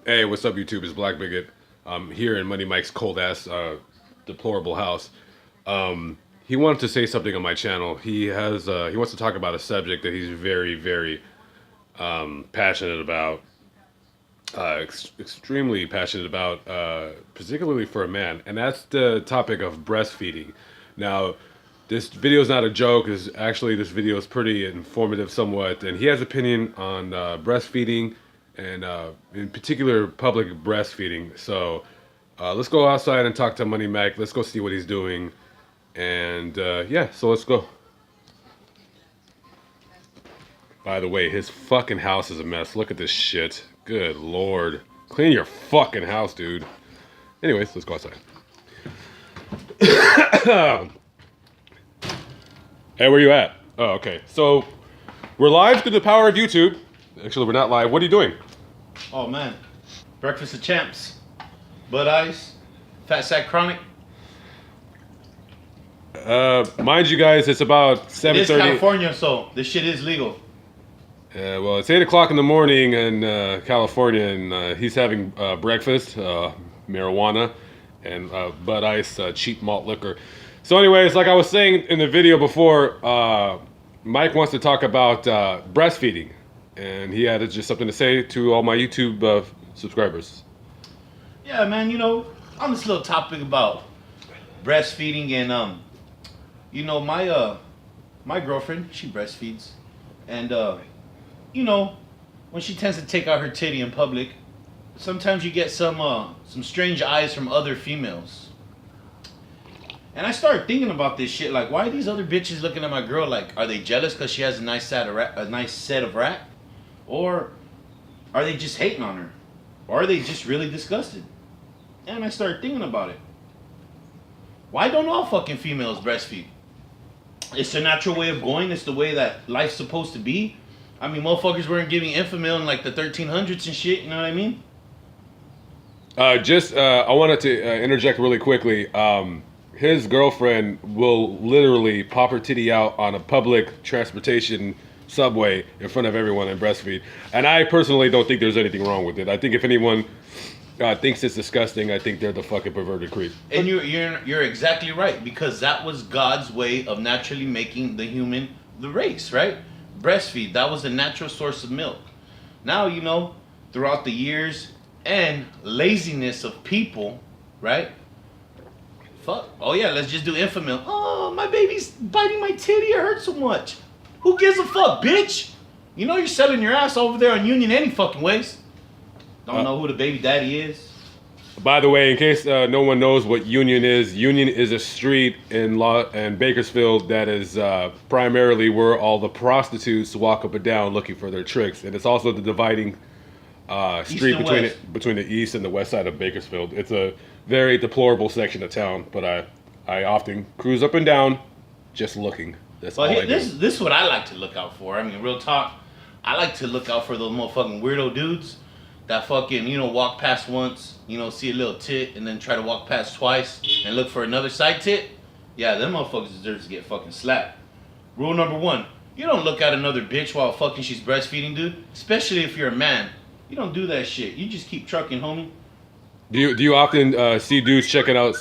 Hey, what's up, YouTube? It's Black Bigot. Here in Money Mike's cold ass, deplorable house. He wanted to say something on my channel. He wants to talk about a subject that he's very, very passionate about, extremely passionate about, particularly for a man, and that's the topic of breastfeeding. Now, this video is not a joke. This video is pretty informative, somewhat, and he has opinion on breastfeeding and in particular public breastfeeding. So let's go outside and talk to Money Mike. Let's go see what he's doing, and yeah, so let's go. By the way, his fucking house is a mess. Look at this shit. Good lord. Clean your fucking house, dude. Anyways, let's go outside. Hey, where you at? Oh, okay. So, we're live through the power of YouTube. Actually, we're not live. What are you doing? Oh man, breakfast of champs, Bud Ice, Fat Sack Chronic. Mind you guys, it's about It 7:30. is California, so this shit is legal. Well, it's 8 o'clock in the morning in California, and he's having breakfast, marijuana, and Bud Ice, cheap malt liquor. So anyways, like I was saying in the video before, Mike wants to talk about breastfeeding, and he had just something to say to all my YouTube subscribers. Yeah, man. You know, on this little topic about breastfeeding and you know, my girlfriend, she breastfeeds, and you know, when she tends to take out her titty in public, sometimes you get some strange eyes from other females. And I started thinking about this shit, like, why are these other bitches looking at my girl? Like, are they jealous because she has a nice set of rack, or are they just hating on her, or are they just really disgusted? And I started thinking about it. Why don't all fucking females breastfeed? It's their natural way of going. It's the way that life's supposed to be. I mean, motherfuckers weren't giving Enfamil in like the 1300s and shit. You know what I mean? I wanted to interject really quickly. His girlfriend will literally pop her titty out on a public transportation subway in front of everyone and breastfeed. And I personally don't think there's anything wrong with it. I think if anyone thinks it's disgusting, I think they're the fucking perverted creep. And you're exactly right, because that was God's way of naturally making the human the race, right? Breastfeed. That was the natural source of milk. Now, you know, throughout the years and laziness of people, right? Fuck. Oh yeah, let's just do Enfamil. Oh, my baby's biting my titty. It hurts so much. Who gives a fuck, bitch? You know you're selling your ass over there on Union any fucking ways. Don't know who the baby daddy is. By the way, in case no one knows what Union is a street in Bakersfield that is primarily where all the prostitutes walk up and down looking for their tricks, and it's also the dividing street between the east and the west side of Bakersfield. It's a very deplorable section of town, but I often cruise up and down, just looking. That's all I do. This is what I like to look out for. I mean, real talk. I like to look out for those motherfucking weirdo dudes that fucking, you know, walk past once, you know, see a little tit, and then try to walk past twice and look for another side tit. Yeah, them motherfuckers deserve to get fucking slapped. Rule number 1, you don't look at another bitch while fucking she's breastfeeding, dude. Especially if you're a man. You don't do that shit. You just keep trucking, homie. Do you often see dudes checking out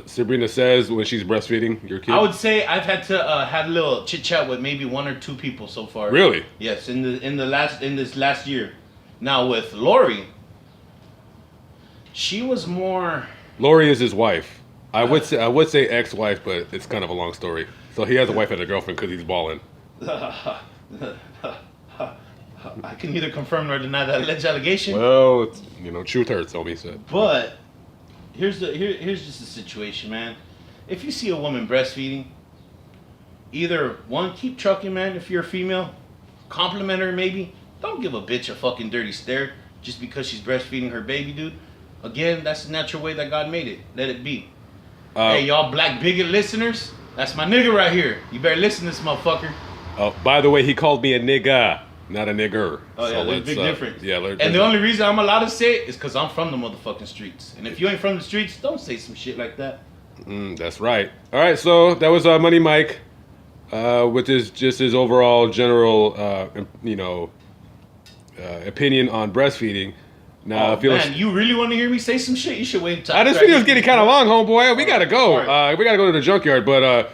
Sabrina Says when she's breastfeeding your kid? I would say I've had to had a little chit chat with maybe 1 or 2 people so far. Really? Yes, in this last year. Now with Lori, she was more. Lori is his wife. I would say ex-wife, but it's kind of a long story. So he has a wife and a girlfriend because he's balling. I can neither confirm nor deny that alleged allegation. Well, it's, you know, truth hurts, homie said. But here's just the situation, man. If you see a woman breastfeeding, either one, keep trucking, man. If you're a female, compliment her maybe. Don't give a bitch a fucking dirty stare just because she's breastfeeding her baby, dude. Again, that's the natural way that God made it. Let it be. Hey, y'all Black Bigot listeners, that's my nigga right here. You better listen to this motherfucker. Oh, by the way, he called me a nigga, not a nigger. Oh, yeah, there's a big difference. Yeah, and the only reason I'm allowed to say it is because I'm from the motherfucking streets. And if you ain't from the streets, don't say some shit like that. That's right. All right, so that was Money Mike with his overall general, opinion on breastfeeding. Nah, Oh, Felix. man, you really want to hear me say some shit? You should wait until. This after I video's get getting this kind of done. long, homeboy. We gotta go. Alright. We gotta go to the junkyard. But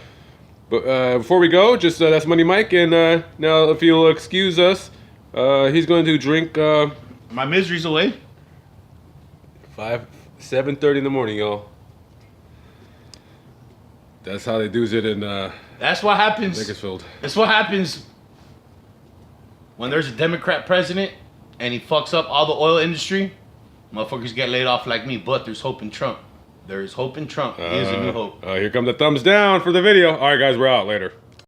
before we go, just that's Money Mike, and now if you'll excuse us, he's going to drink My misery's away. 7:30 in the morning, y'all. That's how they do it in That's what happens. Bakersfield. That's what happens when there's a Democrat president and he fucks up all the oil industry. Motherfuckers get laid off like me, but there's hope in Trump. There is hope in Trump. He is a new hope. Here come the thumbs down for the video. All right, guys, we're out. Later.